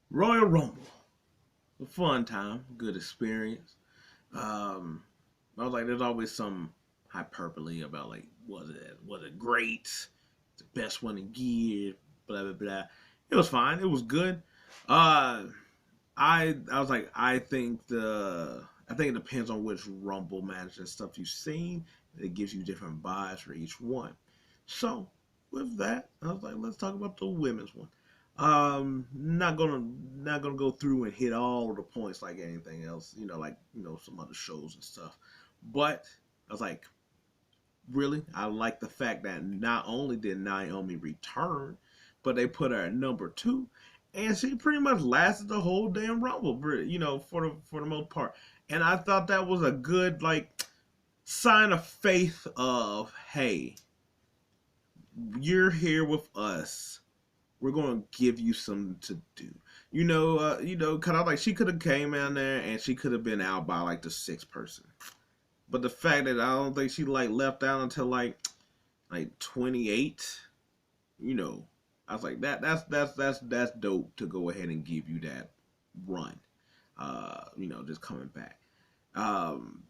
Royal Rumble, a fun time, good experience. Um, I was like, there's always some hyperbole about like, was it great? The best one in gear, blah blah blah. It was fine. It was good. Uh, I was like, I think it depends on which Rumble match and stuff you've seen. It gives you different vibes for each one. So with that, I was like, let's talk about the women's one. Not gonna go through and hit all the points like anything else, like some other shows and stuff. But I was like, really, I like the fact that not only did Naomi return, but they put her at number two, and she pretty much lasted the whole damn Rumble, for the most part. And I thought that was a good sign of faith of, hey, you're here with us, we're gonna give you something to do. Cause I was like, she could have came in there and she could have been out by like the sixth person. But the fact that I don't think she left out until like 28, you know, I was like, that's dope to go ahead and give you that run. Just coming back. Um,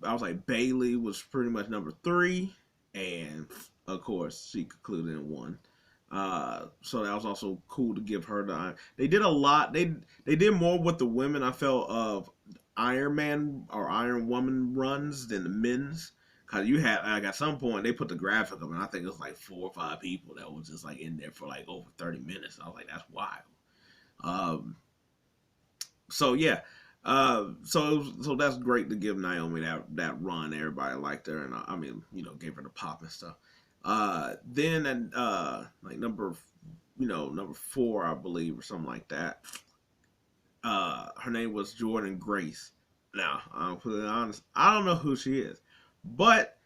I was like, Bayley was pretty much number three, and of course she concluded in one. So that was also cool to give her the. They did a lot. They did more with the women. I felt of Iron Man or Iron Woman runs than the men's. Cause you had like at some point they put the graphic up, and I think it was like 4 or 5 people that was just like in there for like over 30 minutes. I was like, that's wild. Um, so yeah, so that's great to give Naomi that run. Everybody liked her, and I mean, gave her the pop and stuff. Then and like number four, I believe, or something like that. Her name was Jordan Grace. Now, I'm put it honest, I don't know who she is, but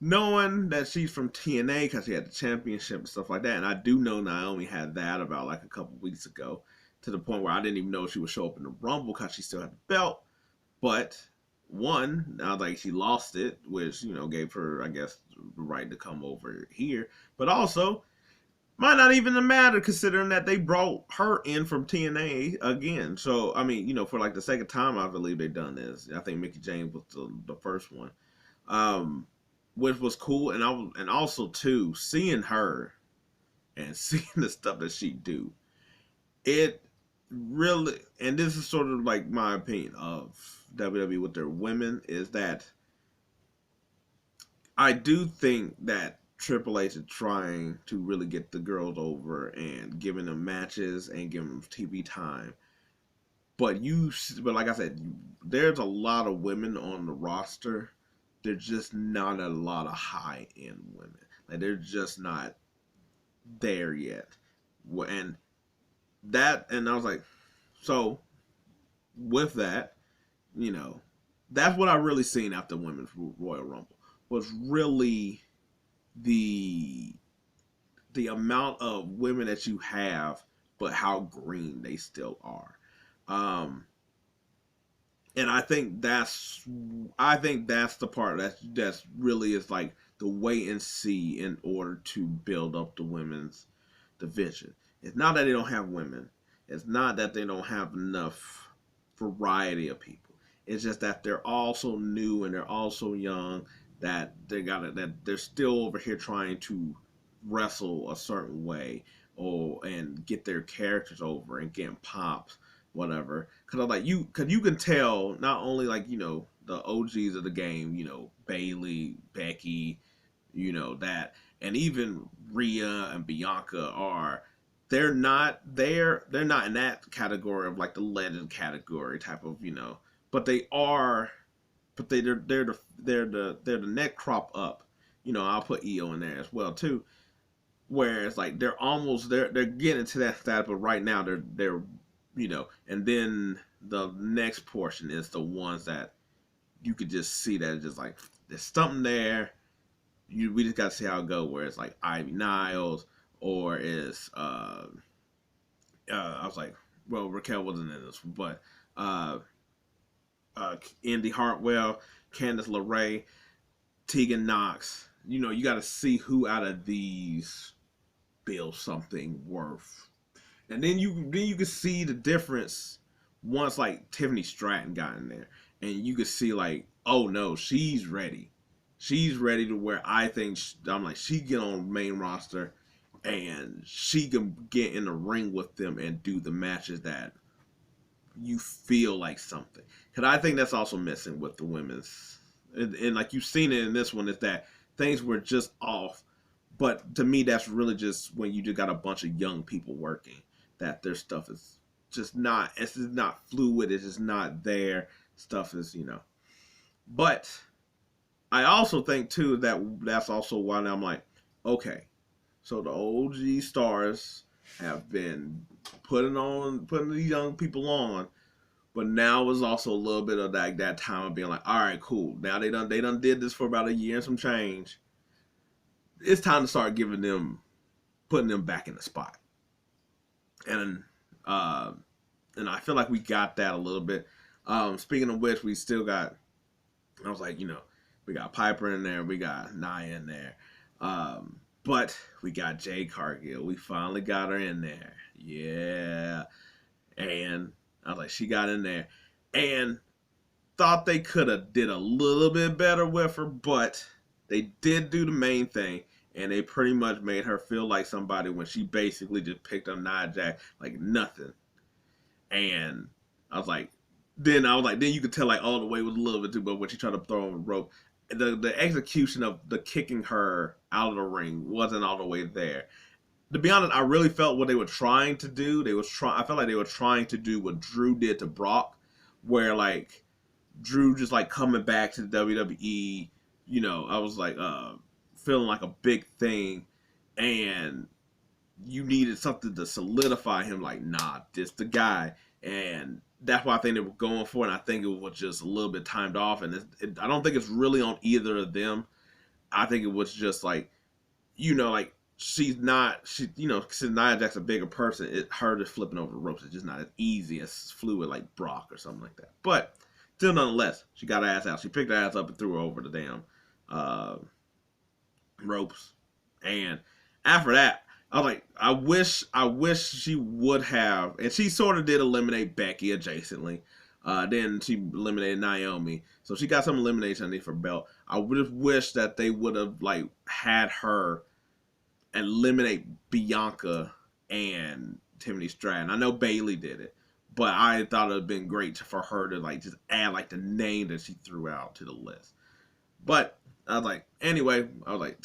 knowing that she's from TNA because she had the championship and stuff like that, and I do know Naomi had that about like a couple weeks ago, to the point where I didn't even know she would show up in the Rumble because she still had the belt. But one, now like she lost it, which gave her, I guess, the right to come over here. But also, might not even matter considering that they brought her in from TNA again. So I mean, for like the second time, I believe they've done this. I think Mickie James was the first one, um, which was cool. And also too, seeing her and seeing the stuff that she do, it really, and this is sort of like my opinion of WWE with their women, is that I do think that Triple H is trying to really get the girls over and giving them matches and giving them TV time. But like I said, there's a lot of women on the roster. There's just not a lot of high end women. Like they're just not there yet. And and I was like, so with that, you know, that's what I really seen after Women's Royal Rumble was really the the amount of women that you have, but how green they still are. Um, and I think that's the part that's really is like the wait and see in order to build up the women's division. It's not that they don't have women. It's not that they don't have enough variety of people. It's just that they're all so new and they're all so young that that they're still over here trying to wrestle a certain way or and get their characters over and getting pops, whatever. Cause you can tell not only the OGs of the game, Bayley, Becky, that, and even Rhea and Bianca are they're not in that category of like the legend category type of but they are, but they're the neck crop up. I'll put EO in there as well too. Where it's like they're getting to that status, but right now they're and then the next portion is the ones that you could just see that it's just like there's something there. We just got to see how it goes. Where it's like Ivy Niles or is I was like, well, Raquel wasn't in this one, but Indy Hartwell, Candice LeRae, Tegan Knox. You got to see who out of these build something worth. And then you could see the difference once like Tiffany Stratton got in there, and you could see like, oh no, she's ready. She's ready to where I think I'm like she get on main roster, and she can get in the ring with them and do the matches that you feel like something. Because I think that's also missing with the women's, and like you've seen it in this one, is that things were just off. But to me, that's really just when you just got a bunch of young people working, that their stuff is just not, it's just not fluid, it's just not there. Stuff is, But I also think too that that's also why I'm like, okay, so the OG stars have been putting these young people on, but now is also a little bit of that time of being like, all right, cool. Now they done did this for about a year and some change. It's time to start putting them back in the spot. And and I feel like we got that a little bit. Speaking of which, we still got. I was like, we got Piper in there, we got Nia in there, but we got Jade Cargill. We finally got her in there, yeah. And I was like, she got in there, and thought they could have did a little bit better with her, but they did do the main thing, and they pretty much made her feel like somebody when she basically just picked up Niajax like nothing. And then you could tell like all the way was a little bit too, but when she tried to throw on the rope, the execution of the kicking her out of the ring wasn't all the way there. To be honest, I really felt what they were trying to do. I felt like they were trying to do what Drew did to Brock, where like Drew just like coming back to the WWE, I was like feeling like a big thing, and you needed something to solidify him. Like, nah, this the guy, and that's what I think they were going for. And I think it was just a little bit timed off, and I don't think it's really on either of them. I think it was just like, like she's not, since Nia Jax's a bigger person, her just flipping over the ropes is just not as easy as fluid like Brock or something like that. But still, nonetheless, she got her ass out. She picked her ass up and threw her over the damn ropes. And after that, I was like, I wish she would have, and she sort of did eliminate Becky adjacently. Then she eliminated Naomi, so she got some elimination underneath her belt. I would have wished that they would have like had her eliminate Bianca and Tiffany Stratton. I know Bayley did it, but I thought it would have been great for her to like just add like the name that she threw out to the list. But I was like, anyway,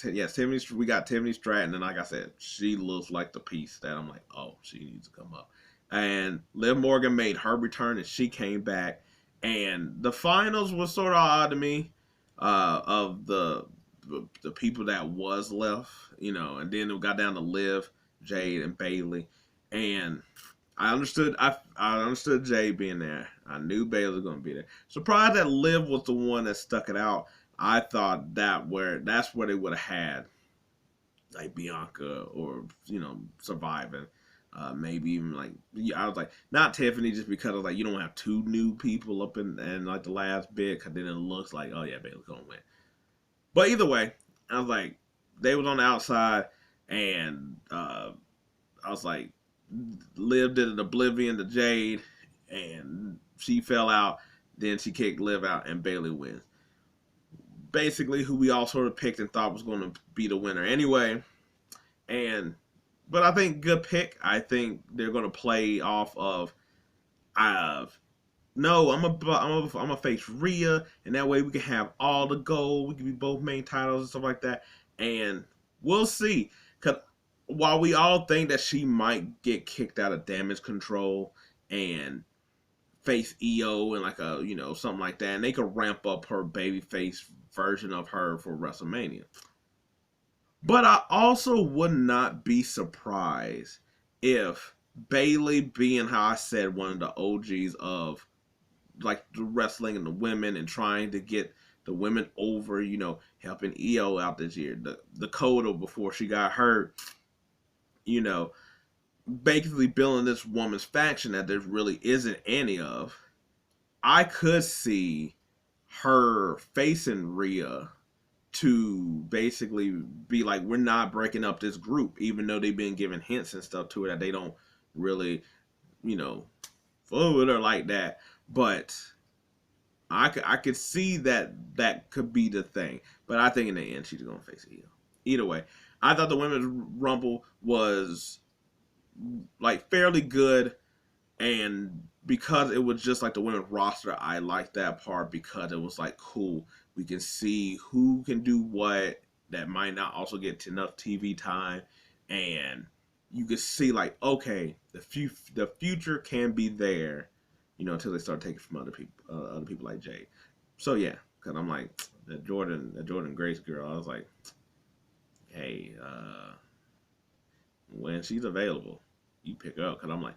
yes, we got Tiffany Stratton, and like I said, she looks like the piece that I'm like, oh, she needs to come up. And Liv Morgan made her return, and she came back. And the finals was sort of odd to me, of the people that was left, and then it got down to Liv, Jade, and Bayley. And I understood Jade being there. I knew Bayley was going to be there. Surprised that Liv was the one that stuck it out. I thought that's where they would have had like Bianca or surviving, maybe even like I was like not Tiffany, just because I was like you don't have two new people up in like the last bit, because then it looks like, oh yeah, Bayley's gonna win. But either way, I was like they was on the outside, and I was like Liv did an oblivion to Jade, and she fell out. Then she kicked Liv out, and Bayley wins. Basically, who we all sort of picked and thought was going to be the winner anyway. But I think good pick. I think they're going to play off of, no, I'm a face Rhea, and that way we can have all the gold. We can be both main titles and stuff like that, and we'll see. Because while we all think that she might get kicked out of Damage Control and face EO and like a something like that, and they could ramp up her babyface version of her for WrestleMania. But I also would not be surprised if Bayley, being how I said one of the OGs of like the wrestling and the women and trying to get the women over, helping EO out this year, the Dakota before she got hurt, basically building this woman's faction that there really isn't any of. I could see her facing Rhea to basically be like, we're not breaking up this group, even though they've been giving hints and stuff to her that they don't really, fool with her like that. But I could see that could be the thing. But I think in the end she's gonna face a heel. Either way, I thought the women's rumble was like fairly good, and because it was just like the women's roster, I liked that part because it was like cool. We can see who can do what that might not also get enough TV time, and you can see like okay, the future can be there, until they start taking from other people like Jade. So yeah, because I'm like the Jordan Grace girl. I was like, hey, when she's available, you pick her up. Because I'm like,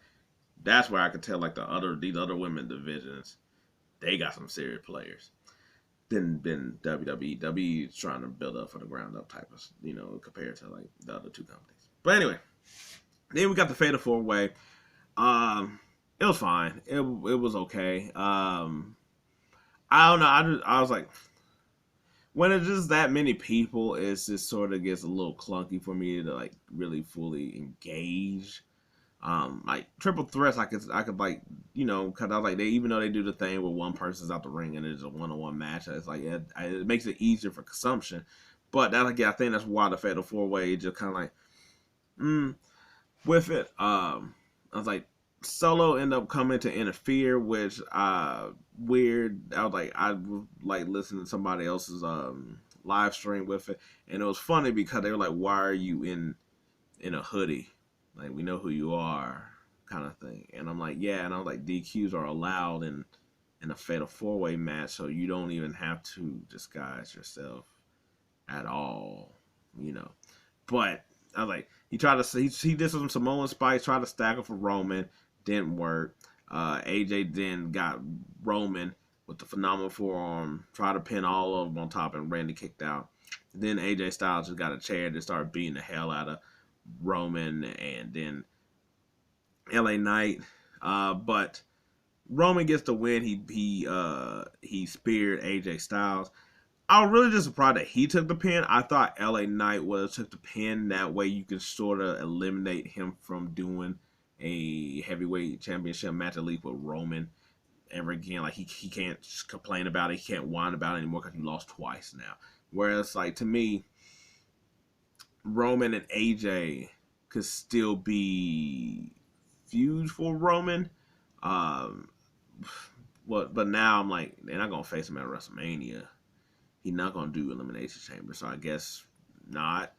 that's where I could tell like these other women divisions, they got some serious players. Then WWE is trying to build up for the ground up type of, compared to like the other two companies. But anyway, then we got the Fatal 4-Way. It was fine. It was okay. I don't know. I was like, when it's just that many people, it just sort of gets a little clunky for me to like really fully engage. Like triple threats, I could like, because I was like, even though they do the thing where one person's out the ring and it's a one-on-one match, it's like it makes it easier for consumption. But that again, I think that's why the Fatal 4-Way just kind of like, with it. I was like, Solo ended up coming to interfere, which weird. I was like listening to somebody else's live stream with it, and it was funny because they were like, "Why are you in a hoodie? Like we know who you are," kind of thing. And I'm like, "Yeah," and I was like, "DQs are allowed in a Fatal 4-Way match, so you don't even have to disguise yourself at all, But I was like, he did some Samoan spikes, tried to stack him for Roman. Didn't work. AJ then got Roman with the phenomenal forearm, tried to pin all of them on top, and Randy kicked out. Then AJ Styles just got a chair and started beating the hell out of Roman, and then LA Knight. But Roman gets the win. He speared AJ Styles. I was really just surprised that he took the pin. I thought LA Knight would have took the pin. That way you can sort of eliminate him from doing a heavyweight championship match at least with Roman ever again. Like he can't complain about it. He can't whine about it anymore because he lost twice now. Whereas like to me, Roman and AJ could still be feuds for Roman. But now I'm like, they're not gonna face him at WrestleMania. He's not gonna do Elimination Chamber, so I guess not.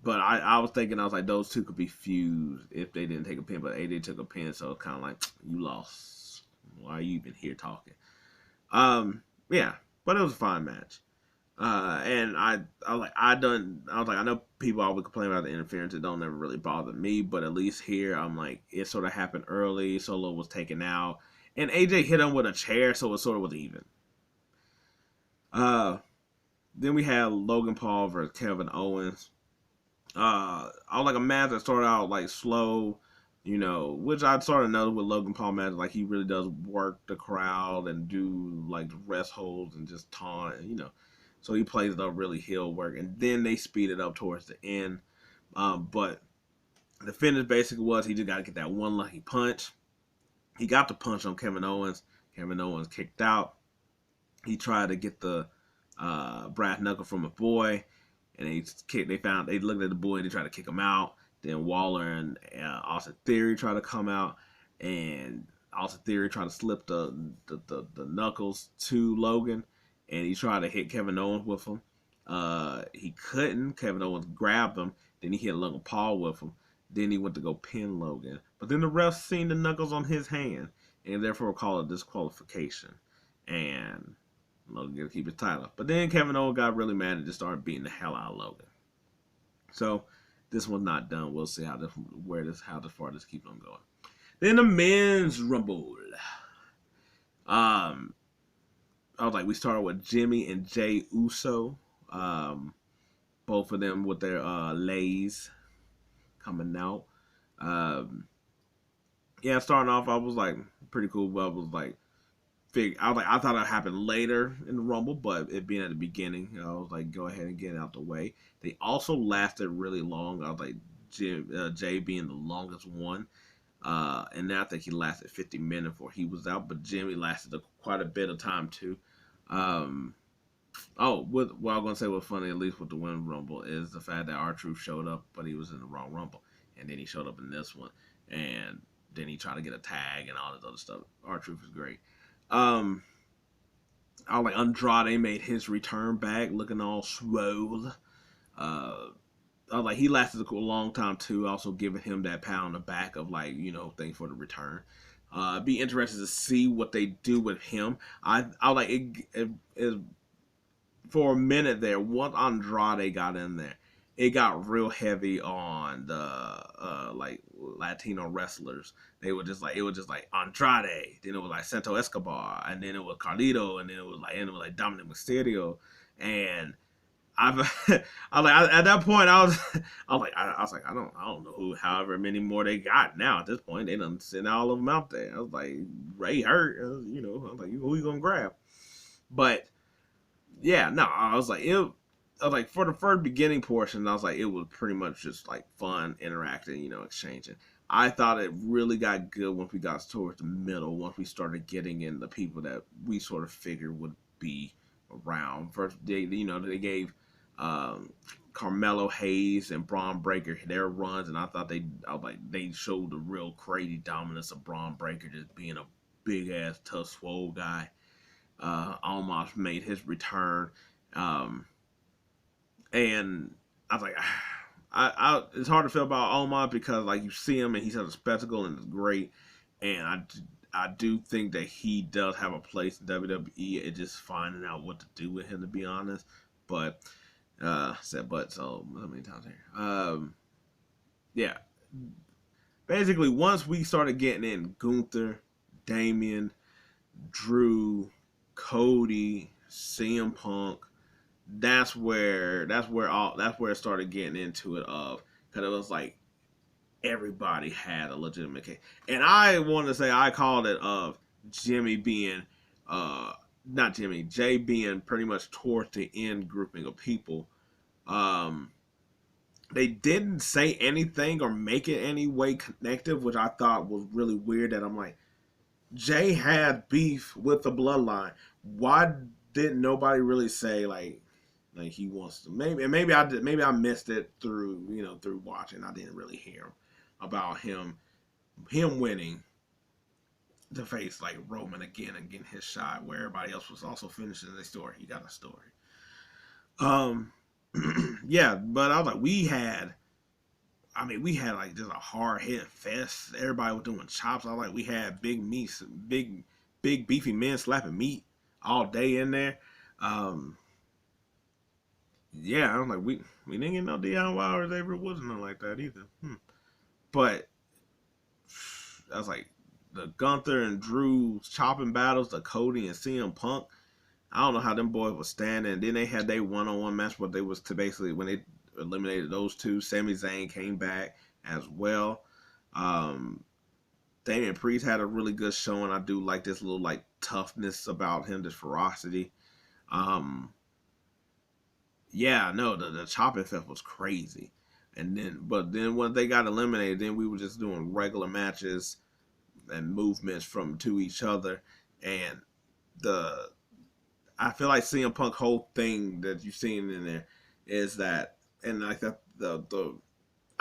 But I was thinking, I was like, those two could be fused if they didn't take a pin, but AJ took a pin, so it's kind of like, you lost. Why are you even here talking? Yeah, but it was a fine match. And I know people always complain about the interference. It don't ever really bother me, but at least here, I'm like, it sort of happened early. Solo was taken out, and AJ hit him with a chair, so it sort of was even. Then we had Logan Paul versus Kevinowens. I was like a match that started out like slow, which I sort of know with Logan Paul matches, like he really does work the crowd and do like the rest holds and just taunt, So he plays it up really heel work, and then they speed it up towards the end. But the finish basically was he just got to get that one lucky punch. He got the punch on Kevin Owens. Kevin Owens kicked out. He tried to get the brass knuckle from a boy, and they looked at the boy and they tried to kick him out. Then Waller and Austin Theory tried to come out, and Austin Theory tried to slip the knuckles to Logan, and he tried to hit Kevin Owens with him. He couldn't. Kevin Owens grabbed him. Then he hit Logan Paul with him. Then he went to go pin Logan. But then the ref seen the knuckles on his hand, and therefore called a disqualification. And Logan got to keep his title. But then Kevin Owens got really mad and just started beating the hell out of Logan. So this one's not done. We'll see how far this keeps on going. Then the men's rumble. I was like, we started with Jimmy and Jeyuso. Both of them with their lays coming out. Yeah, starting off, I was like, pretty cool. But I thought it happened later in the Rumble, but it being at the beginning, I was like, go ahead and get it out the way. They also lasted really long. I was like, Jay being the longest one. And then I think he lasted 50 minutes before he was out, but Jimmy lasted quite a bit of time too. Um, what I was gonna say was funny, at least with the Women's Rumble, is the fact that R-Truth showed up, but he was in the wrong Rumble, and then he showed up in this one, and then he tried to get a tag and all this other stuff. R-Truth is great. I was like, Andrade made his return back, looking all swole. I was like, he lasted a long time too. Also giving him that pat on the back of like, thanks for the return. Be interested to see what they do with him. I was like, it for a minute there. Once Andrade got in there, it got real heavy on the like Latino wrestlers. It was just like Andrade, then it was like Santo Escobar, and then it was Carlito, and then it was like Dominic Mysterio, and I was like, at that point I was like I don't know who, however many more they got now at this point. They done sent all of them out there. I was like, Ray hurt, I was like, who you gonna grab? But yeah, no, I was like for the first beginning portion, I was like, it was pretty much just like fun interacting, exchanging. I thought it really got good once we got towards the middle, once we started getting in the people that we sort of figured would be around. First, they gave Carmelo Hayes and Braun Breaker their runs, and I was like, they showed the real crazy dominance of Braun Breaker just being a big ass tough swole guy. Almost made his return, and I was like, it's hard to feel about Omar because like you see him and he's a spectacle and it's great, and I do think that he does have a place in WWE. It's just finding out what to do with him, to be honest. But said but so many times here. Yeah. Basically, once we started getting in Gunther, Damien, Drew, Cody, CM Punk, that's where it started getting into it because it was like everybody had a legitimate case. And I want to say I called it of Jimmy being not Jimmy, Jay being pretty much towards the end grouping of people. They didn't say anything or make it any way connective, which I thought was really weird. That I'm like, Jay had beef with the bloodline. Why didn't nobody really say like he wants to? Maybe I missed it through watching. I didn't really hear about him winning to face like Roman again and getting his shot, where everybody else was also finishing their story. He got a story. Yeah, but I was like, we had like just a hard hit fest. Everybody was doing chops. I was like, we had big beefy men slapping meat all day in there. Yeah, I was like, we didn't get no DIY or there wasn't nothing like that either. But I was like, the Gunther and Drew chopping battles, the Cody and CM Punk. I don't know how them boys were standing. And then they had their one-on-one match, but they was to basically when they eliminated those two. Sami Zayn came back as well. Damienpriest had a really good showing. I do like this little like toughness about him, this ferocity. Yeah, no, the chopping fest was crazy. But then when they got eliminated, then we were just doing regular matches and movements from to each other. And I feel like CM Punk whole thing that you've seen in there is that, and like I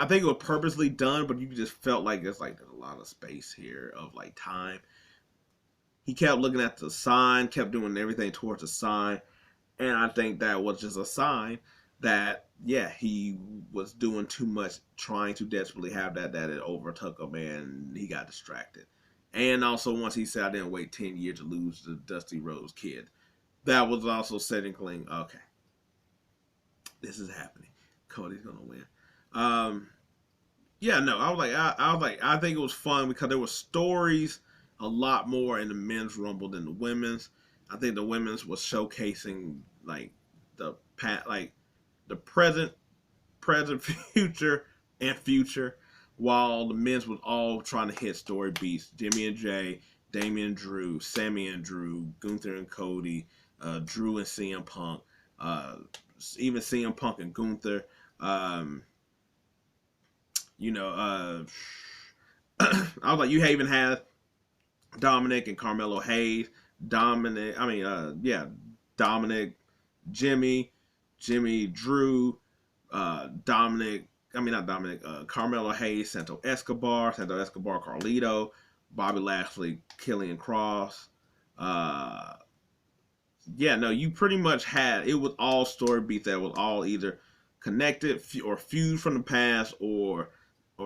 think it was purposely done, but you just felt like there's a lot of space here of like time. He kept looking at the sign, kept doing everything towards the sign, and I think that was just a sign that he was doing too much, trying to desperately have that it overtook him, and he got distracted. And also once he said, I didn't wait 10 years to lose the Dusty Rhodes Kid, that was also setting clean. Okay, this is happening. Cody's gonna win. Yeah, no, I was like, I think it was fun because there were stories a lot more in the men's rumble than the women's. I think the women's was showcasing like the present, future, and future, while the men's was all trying to hit story beats. Jimmy and Jay, Damien and Drew, Sammy and Drew, Gunther and Cody, Drew and CM Punk, even CM Punk and Gunther. You know, I was like, you even had Dominic and Carmelo Hayes, Dominic, Jimmy, Drew, Carmelo Hayes, Santo Escobar, Carlito, Bobby Lashley, Killian Cross. You pretty much had, it was all story beats that was all either connected or fused from the past or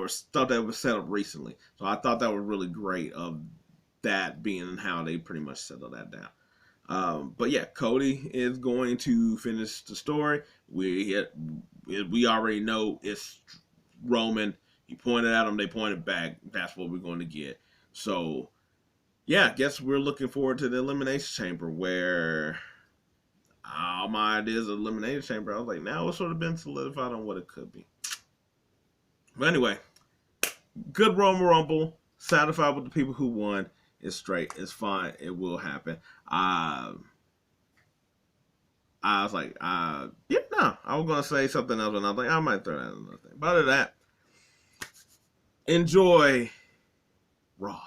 stuff that was set up recently. So I thought that was really great of that being how they pretty much settled that down. But yeah, Cody is going to finish the story. We already know it's Roman. He pointed at him, they pointed back. That's what we're going to get. So yeah, I guess we're looking forward to the Elimination Chamber, where all my ideas of Elimination Chamber, I was like, now it's sort of been solidified on what it could be. But anyway, good Royal Rumble. Satisfied with the people who won. It's straight. It's fine. It will happen. I was like, I was going to say something else, and I was like, I might throw that in another thing. But other than that, enjoy Raw.